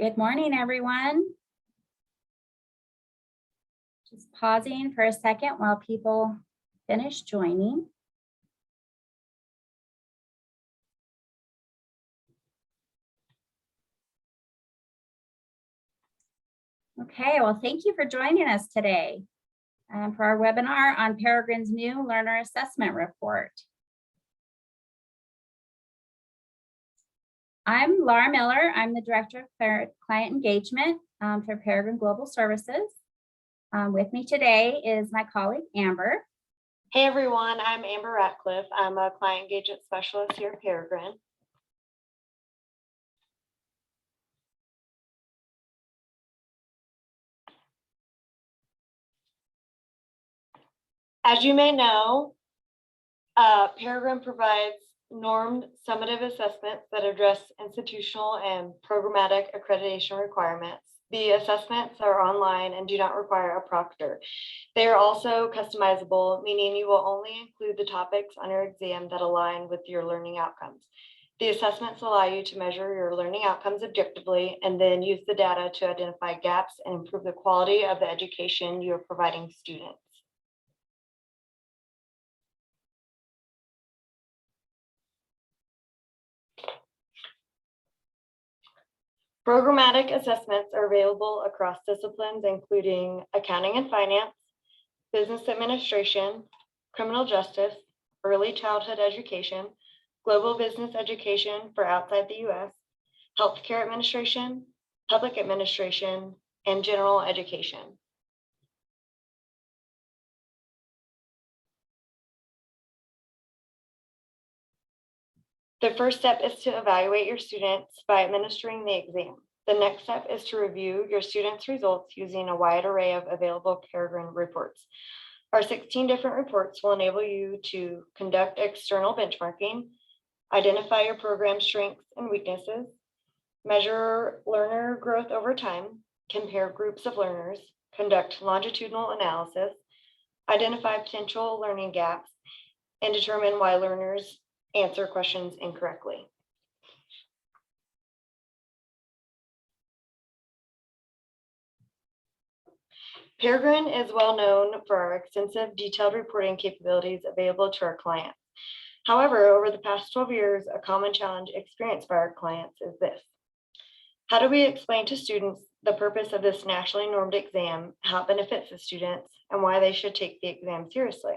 Good morning, everyone. Just pausing for a second while people finish joining. Okay, well, thank you for joining us today for our webinar on Peregrine's new learner assessment report. I'm Laura Miller. I'm the Director of Client Engagement for Peregrine Global Services. With me today is my colleague, Amber. Hey everyone, I'm Amber Ratcliffe. I'm a Client Engagement Specialist here at Peregrine. As you may know, Peregrine provides normed summative assessments that address institutional and programmatic accreditation requirements. The assessments are online and do not require a proctor. They are also customizable, meaning you will only include the topics on your exam that align with your learning outcomes. The assessments allow you to measure your learning outcomes objectively and then use the data to identify gaps and improve the quality of the education you are providing students. Programmatic assessments are available across disciplines, including accounting and finance, business administration, criminal justice, early childhood education, global business education for outside the U.S., healthcare administration, public administration, and general education. The first step is to evaluate your students by administering the exam. The next step is to review your students' results using a wide array of available Peregrine reports. Our 16 different reports will enable you to conduct external benchmarking, identify your program strengths and weaknesses, measure learner growth over time, compare groups of learners, conduct longitudinal analysis, identify potential learning gaps, and determine why learners answer questions incorrectly. Peregrine is well known for our extensive detailed reporting capabilities available to our clients. However, over the past 12 years, a common challenge experienced by our clients is this. How do we explain to students the purpose of this nationally normed exam, how it benefits the students, and why they should take the exam seriously?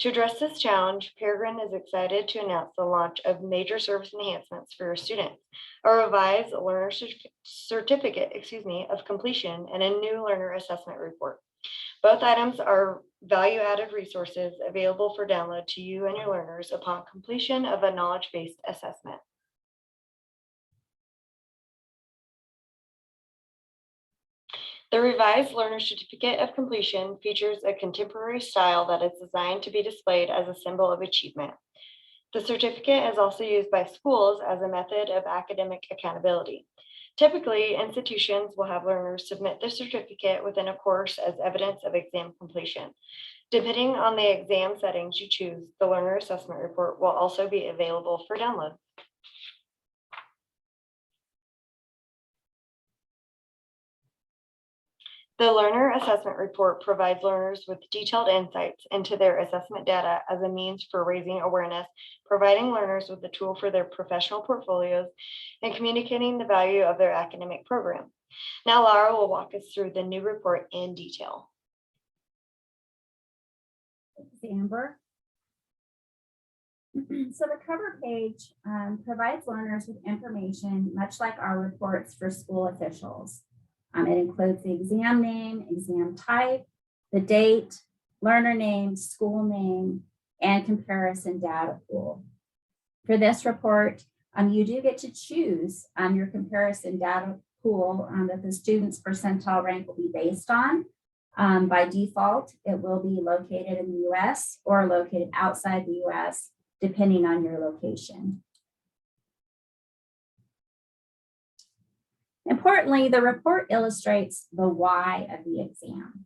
To address this challenge, Peregrine is excited to announce the launch of major service enhancements for your students, a revised learner certificate of completion, and a new learner assessment report. Both items are value-added resources available for download to you and your learners upon completion of a knowledge-based assessment. The revised learner certificate of completion features a contemporary style that is designed to be displayed as a symbol of achievement. The certificate is also used by schools as a method of academic accountability. Typically, institutions will have learners submit the certificate within a course as evidence of exam completion. Depending on the exam settings you choose, the learner assessment report will also be available for download. The learner assessment report provides learners with detailed insights into their assessment data as a means for raising awareness, providing learners with a tool for their professional portfolios, and communicating the value of their academic program. Now, Laura will walk us through the new report in detail. Thanks, Amber. So the cover page provides learners with information much like our reports for school officials. It includes the exam name, exam type, the date, learner name, school name, and comparison data pool. For this report, you do get to choose your comparison data pool that the student's percentile rank will be based on. By default, it will be located in the US or located outside the US, depending on your location. Importantly, the report illustrates the why of the exam.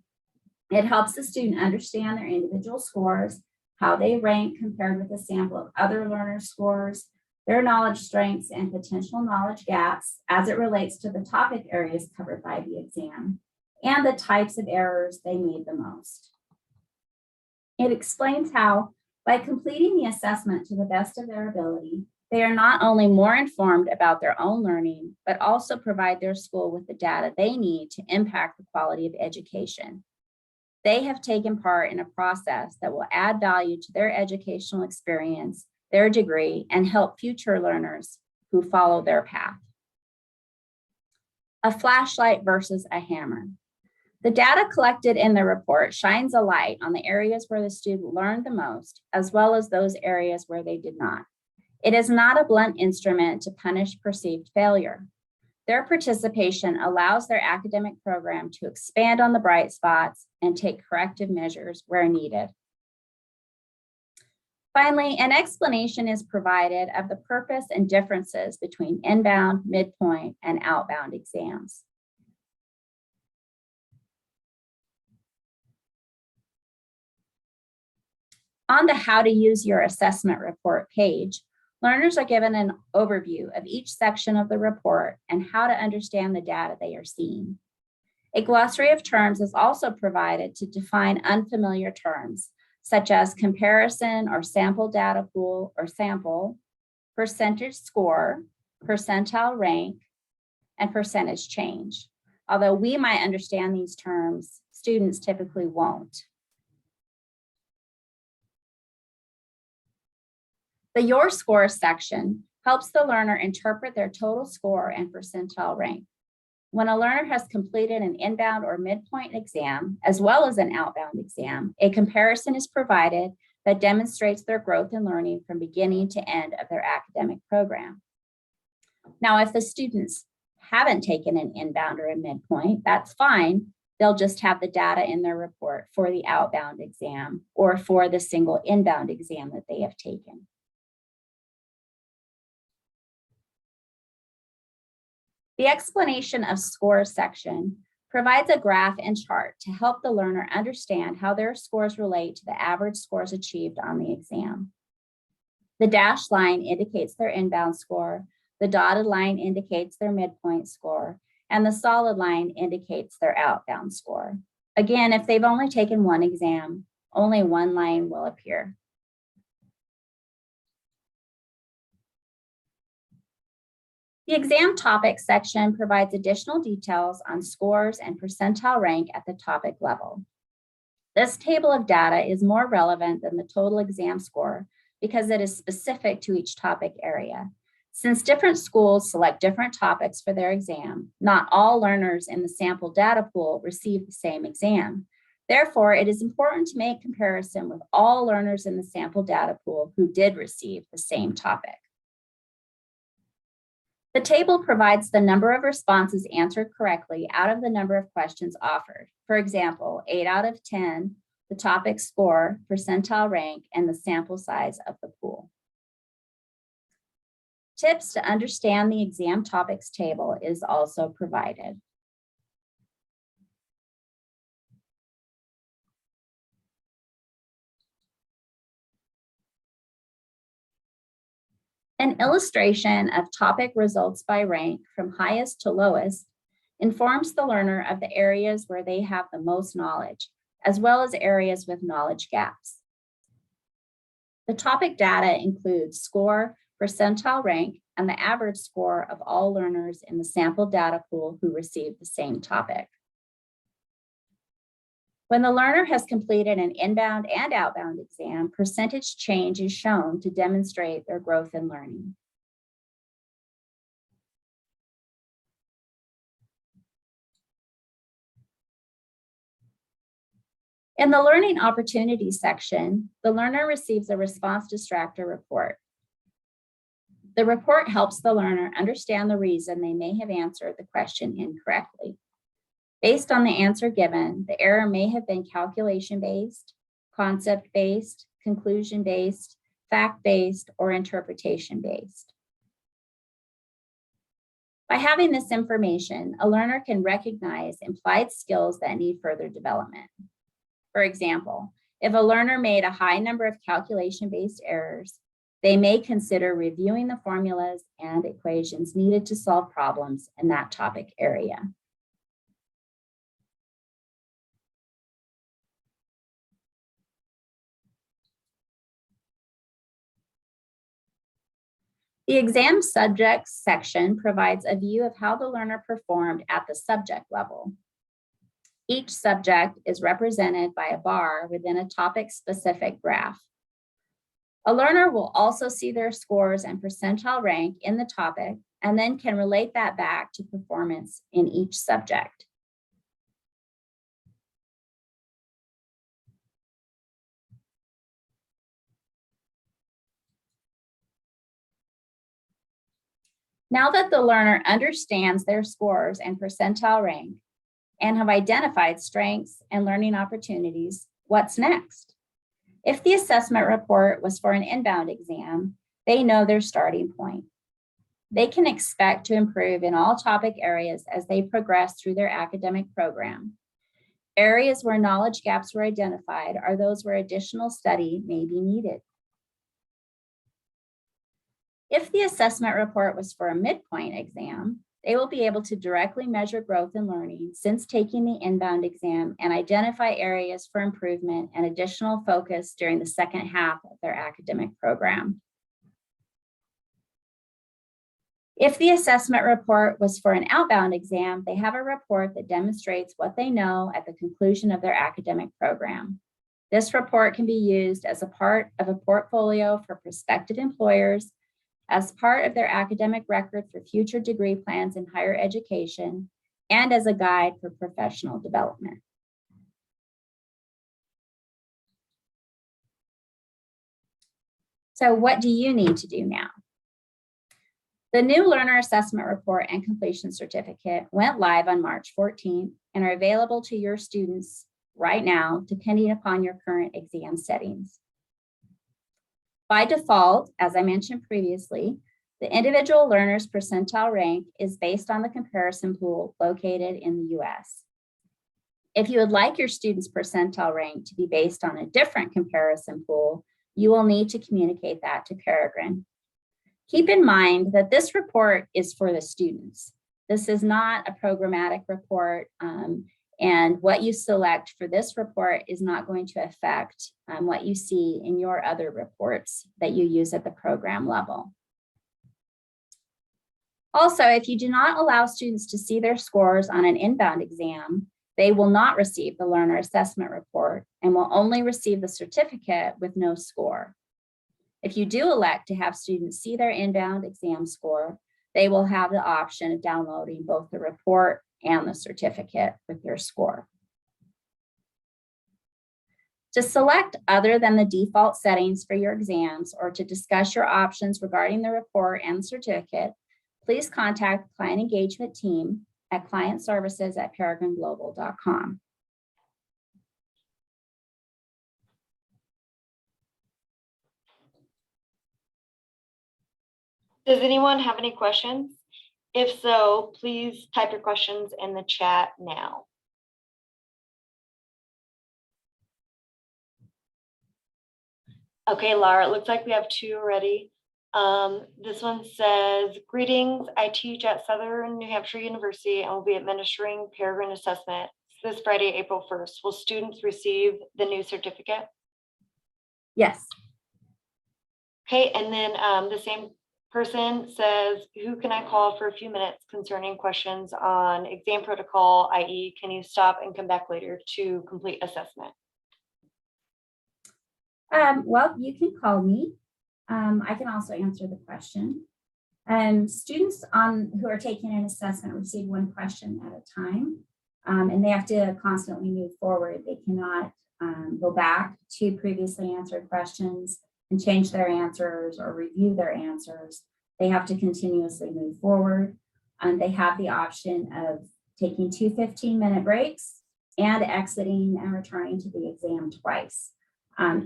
It helps the student understand their individual scores, how they rank compared with a sample of other learner scores, their knowledge strengths and potential knowledge gaps as it relates to the topic areas covered by the exam, and the types of errors they made the most. It explains how, by completing the assessment to the best of their ability, they are not only more informed about their own learning, but also provide their school with the data they need to impact the quality of education. They have taken part in a process that will add value to their educational experience, their degree, and help future learners who follow their path. A flashlight versus a hammer. The data collected in the report shines a light on the areas where the student learned the most, as well as those areas where they did not. It is not a blunt instrument to punish perceived failure. Their participation allows their academic program to expand on the bright spots and take corrective measures where needed. Finally, an explanation is provided of the purpose and differences between inbound, midpoint, and outbound exams. On the How to Use Your Assessment Report page, learners are given an overview of each section of the report and how to understand the data they are seeing. A glossary of terms is also provided to define unfamiliar terms, such as comparison or sample data pool or sample, percentage score, percentile rank, and percentage change. Although we might understand these terms, students typically won't. The Your Score section helps the learner interpret their total score and percentile rank. When a learner has completed an inbound or midpoint exam, as well as an outbound exam, a comparison is provided that demonstrates their growth in learning from beginning to end of their academic program. Now, if the students haven't taken an inbound or a midpoint, that's fine. They'll just have the data in their report for the outbound exam or for the single inbound exam that they have taken. The explanation of scores section provides a graph and chart to help the learner understand how their scores relate to the average scores achieved on the exam. The dashed line indicates their inbound score, the dotted line indicates their midpoint score, and the solid line indicates their outbound score. Again, if they've only taken one exam, only one line will appear. The exam topics section provides additional details on scores and percentile rank at the topic level. This table of data is more relevant than the total exam score because it is specific to each topic area. Since different schools select different topics for their exam, not all learners in the sample data pool receive the same exam. Therefore, it is important to make comparison with all learners in the sample data pool who did receive the same topic. The table provides the number of responses answered correctly out of the number of questions offered. For example, 8 out of 10, the topic score, percentile rank, and the sample size of the pool. Tips to understand the exam topics table is also provided. An illustration of topic results by rank from highest to lowest informs the learner of the areas where they have the most knowledge, as well as areas with knowledge gaps. The topic data includes score, percentile rank, and the average score of all learners in the sample data pool who received the same topic. When the learner has completed an inbound and outbound exam, percentage change is shown to demonstrate their growth in learning. In the Learning Opportunities section, the learner receives a response distractor report. The report helps the learner understand the reason they may have answered the question incorrectly. Based on the answer given, the error may have been calculation-based, concept-based, conclusion-based, fact-based, or interpretation-based. By having this information, a learner can recognize implied skills that need further development. For example, if a learner made a high number of calculation-based errors, They may consider reviewing the formulas and equations needed to solve problems in that topic area. The exam subjects section provides a view of how the learner performed at the subject level. Each subject is represented by a bar within a topic-specific graph. A learner will also see their scores and percentile rank in the topic and then can relate that back to performance in each subject. Now that the learner understands their scores and percentile rank and have identified strengths and learning opportunities, what's next? If the assessment report was for an inbound exam, they know their starting point. They can expect to improve in all topic areas as they progress through their academic program. Areas where knowledge gaps were identified are those where additional study may be needed. If the assessment report was for a midpoint exam, they will be able to directly measure growth in learning since taking the inbound exam and identify areas for improvement and additional focus during the second half of their academic program. If the assessment report was for an outbound exam, they have a report that demonstrates what they know at the conclusion of their academic program. This report can be used as a part of a portfolio for prospective employers, as part of their academic record for future degree plans in higher education, and as a guide for professional development. So what do you need to do now? The new Learner Assessment Report and Completion Certificate went live on March 14th and are available to your students right now, depending upon your current exam settings. By default, as I mentioned previously, the individual learner's percentile rank is based on the comparison pool located in the US. If you would like your student's percentile rank to be based on a different comparison pool, you will need to communicate that to Peregrine. Keep in mind that this report is for the students. This is not a programmatic report, and what you select for this report is not going to affect what you see in your other reports that you use at the program level. Also, if you do not allow students to see their scores on an inbound exam, they will not receive the learner assessment report and will only receive the certificate with no score. If you do elect to have students see their inbound exam score, they will have the option of downloading both the report and the certificate with their score. To select other than the default settings for your exams or to discuss your options regarding the report and certificate, please contact the Client Engagement Team at clientservices@peregrineglobal.com. Does anyone have any questions? If so, please type your questions in the chat now. Okay, Laura, it looks like we have two already. This one says, greetings, I teach at Southern New Hampshire University and will be administering Peregrine assessment this Friday, April 1st. Will students receive the new certificate? Yes. Okay, and then the same person says, who can I call for a few minutes concerning questions on exam protocol, i.e. can you stop and come back later to complete assessment? Well, you can call me. I can also answer the question. Students who are taking an assessment receive one question at a time, and they have to constantly move forward. They cannot go back to previously answered questions and change their answers or review their answers. They have to continuously move forward. They have the option of taking 2 15-minute breaks and exiting and returning to the exam twice.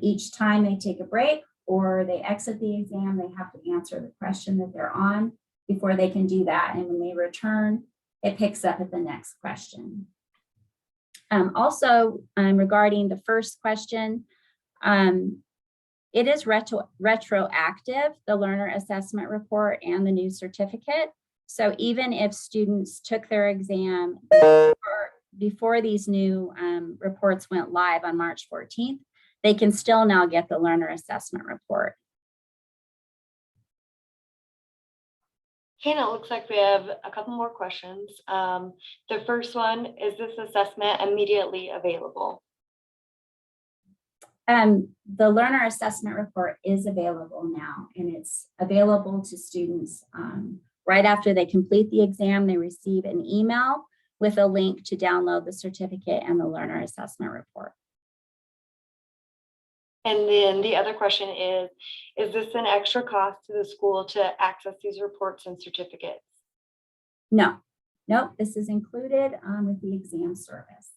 Each time they take a break or they exit the exam, they have to answer the question that they're on before they can do that. And when they return, it picks up at the next question. Also, regarding the first question, It is retroactive, the learner assessment report and the new certificate. So even if students took their exam before these new reports went live on March 14th, they can still now get the learner assessment report. Okay, and it looks like we have a couple more questions. The first one, is this assessment immediately available? The learner assessment report is available now, and it's available to students right after they complete the exam. They receive an email with a link to download the certificate and the learner assessment report. And then the other question is this an extra cost to the school to access these reports and certificates? No, nope, this is included with the exam service.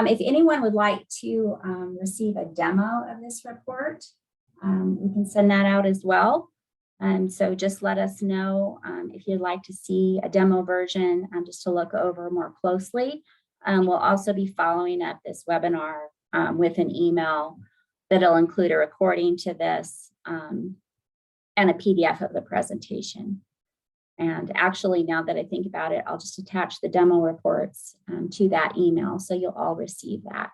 If anyone would like to receive a demo of this report, we can send that out as well. So just let us know if you'd like to see a demo version just to look over more closely. We'll also be following up this webinar with an email that'll include a recording to this and a PDF of the presentation. And actually, now that I think about it, I'll just attach the demo reports to that email, so you'll all receive that.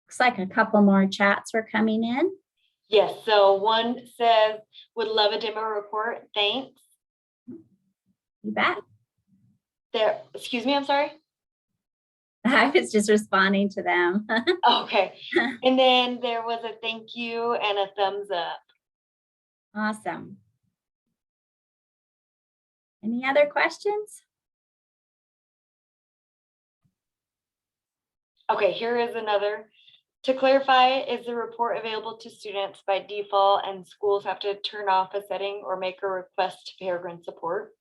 Looks like a couple more chats were coming in. Yes, so one says, would love a demo report, thanks. You bet. There, excuse me, I'm sorry. I was just responding to them. Okay, and then there was a thank you and a thumbs up. Awesome. Any other questions? Okay, here is another. To clarify, is the report available to students by default and schools have to turn off a setting or make a request to Peregrine support?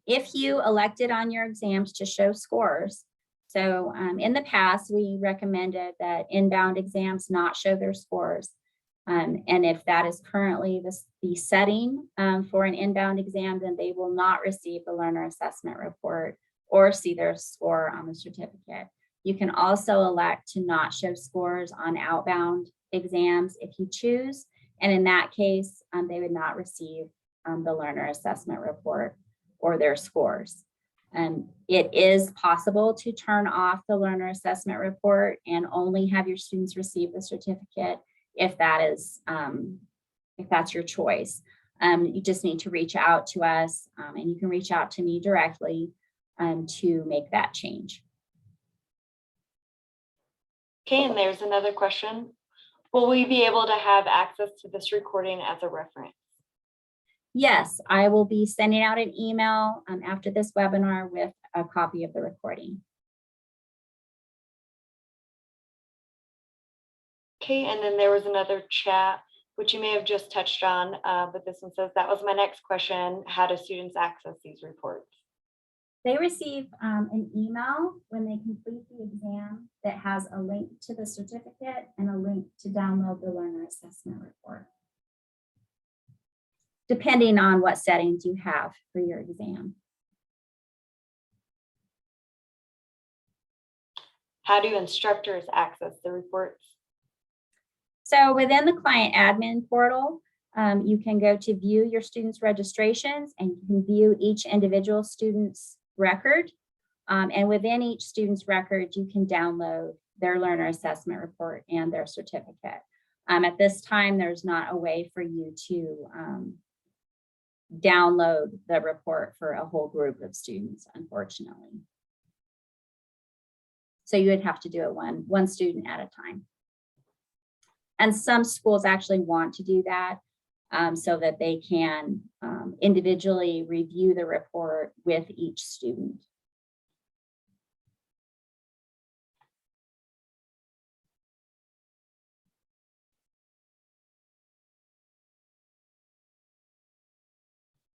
If you elected on your exams to show scores, so in the past, we recommended that inbound exams not show their scores. And if that is currently the setting for an inbound exam, then they will not receive the learner assessment report or see their score on the certificate. You can also elect to not show scores on outbound exams if you choose. And in that case, they would not receive the learner assessment report or their scores. It is possible to turn off the learner assessment report and only have your students receive the certificate if that's your choice. You just need to reach out to us, and you can reach out to me directly to make that change. Okay, and there's another question. Will we be able to have access to this recording as a reference? Yes, I will be sending out an email after this webinar with a copy of the recording. Okay, and then there was another chat, which you may have just touched on, but this one says, that was my next question. How do students access these reports? They receive an email when they complete the exam that has a link to the certificate and a link to download the learner assessment report, depending on what settings you have for your exam. How do instructors access the reports? So within the client admin portal, you can go to view your students' registrations, and you can view each individual student's record. And within each student's record, you can download their learner assessment report and their certificate. At this time, there's not a way for you to download the report for a whole group of students, unfortunately. So you would have to do it one student at a time. And some schools actually want to do that so that they can individually review the report with each student.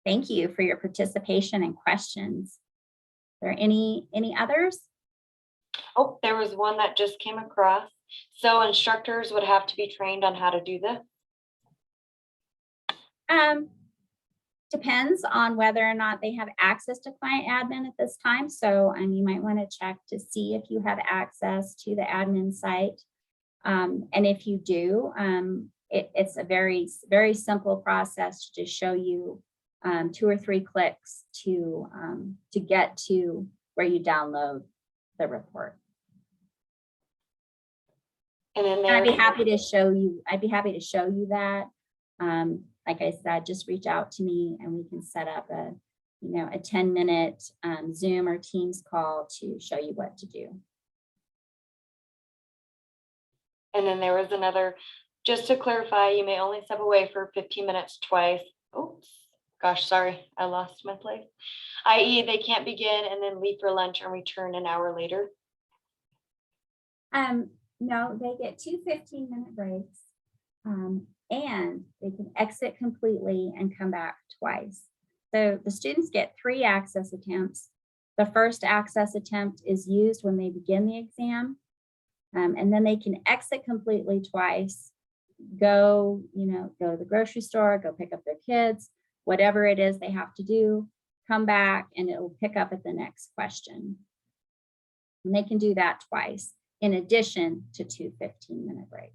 Thank you for your participation and questions. Are there any others? Oh, there was one that just came across. So instructors would have to be trained on how to do this. Depends on whether or not they have access to client admin at this time. So you might want to check to see if you have access to the admin site. And if you do, it's a very, very simple process to just show you 2 or 3 clicks to get to where you download the report. And then I'd be happy to show you. I'd be happy to show you that. Like I said, just reach out to me and we can set up a 10-minute Zoom or Teams call to show you what to do. And then there was another, just to clarify, you may only step away for 15 minutes twice. Oops, gosh, sorry, I lost my place. i.e. they can't begin and then leave for lunch and return an hour later. No, they get 2 15-minute breaks. And they can exit completely and come back twice. So the students get 3 access attempts. The first access attempt is used when they begin the exam. And then they can exit completely twice, go to the grocery store, go pick up their kids, whatever it is they have to do, come back, and it will pick up at the next question. And they can do that twice, in addition to 2 15-minute breaks.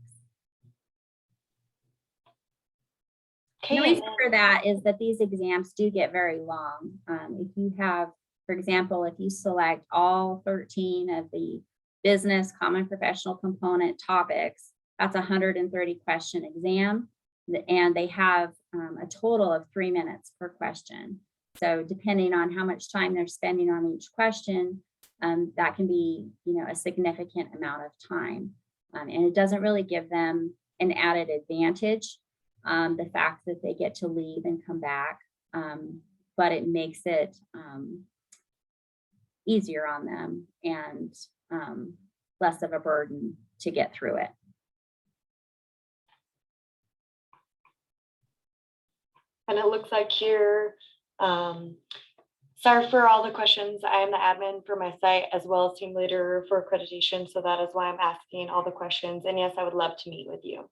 Okay, The reason for that is that these exams do get very long. If you have, for example, if you select all 13 of the business common professional component topics, that's a 130 question exam, and they have a total of 3 minutes per question. So depending on how much time they're spending on each question, that can be a significant amount of time, and it doesn't really give them an added advantage. The fact that they get to leave and come back, but it makes it easier on them and less of a burden to get through it. And it looks like here, sorry for all the questions. I am the admin for my site as well as team leader for accreditation. So that is why I'm asking all the questions. And yes, I would love to meet with you.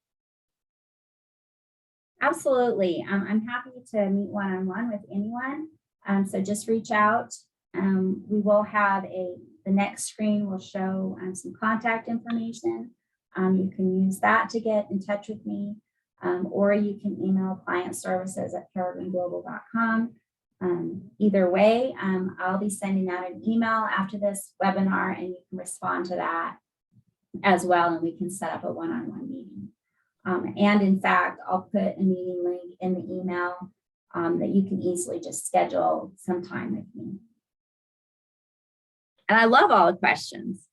Absolutely. I'm happy to meet one-on-one with anyone. So just reach out. We will have the next screen will show some contact information. You can use that to get in touch with me, or you can email clientservices@peregrineglobal.com. Either way, I'll be sending out an email after this webinar, and you can respond to that as well, and we can set up a one-on-one meeting. And in fact, I'll put a meeting link in the email that you can easily just schedule some time with me. And I love all the questions.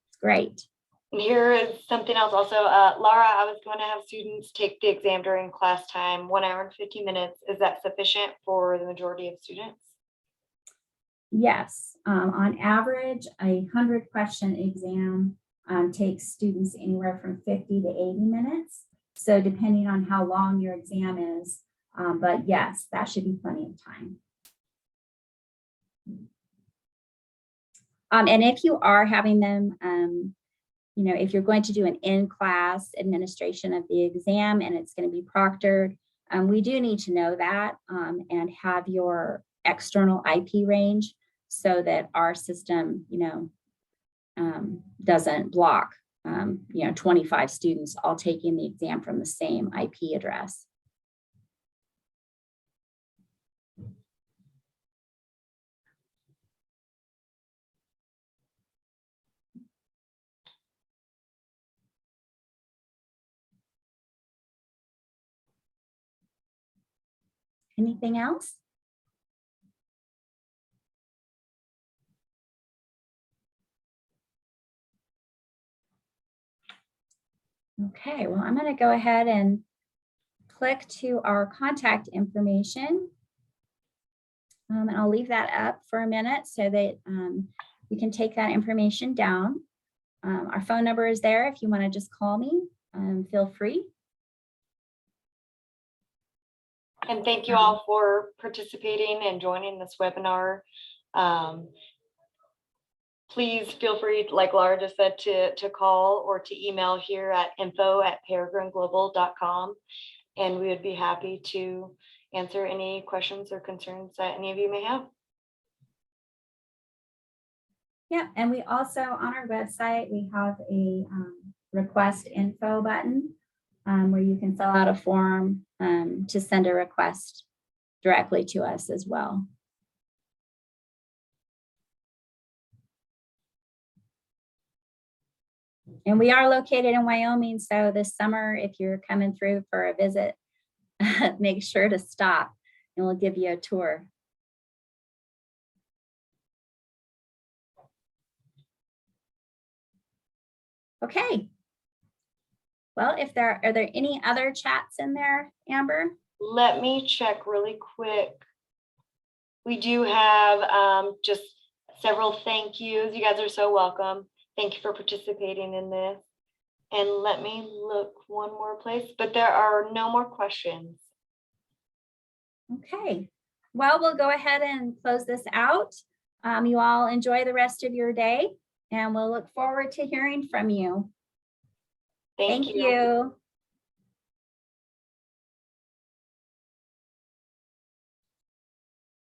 It's great. And here is something else also. Laura, I was going to have students take the exam during class time, 1 hour and 50 minutes. Is that sufficient for the majority of students? Yes. On average, a 100-question exam takes students anywhere from 50 to 80 minutes. So depending on how long your exam is, but yes, that should be plenty of time. And if you are having them, if you're going to do an in-class administration of the exam and it's going to be proctored, we do need to know that and have your external IP range so that our system, doesn't block 25 students all taking the exam from the same IP address. Anything else? Okay, well, I'm going to go ahead and click to our contact information. And I'll leave that up for a minute so that you can take that information down. Our phone number is there if you want to just call me, feel free. And thank you all for participating and joining this webinar. please feel free, like Laura just said, to call or to email here at info@peregrineglobal.com. And we would be happy to answer any questions or concerns that any of you may have. Yeah, and we also, on our website, we have a request info button where you can fill out a form to send a request directly to us as well. And we are located in Wyoming, so this summer, if you're coming through for a visit, make sure to stop and we'll give you a tour. Okay. Well, are there any other chats in there, Amber? Let me check really quick. We do have just several thank yous. You guys are so welcome. Thank you for participating in this. And let me look one more place, but there are no more questions. Okay. Well, we'll go ahead and close this out. You all enjoy the rest of your day, and we'll look forward to hearing from you. Thank Thank you. you.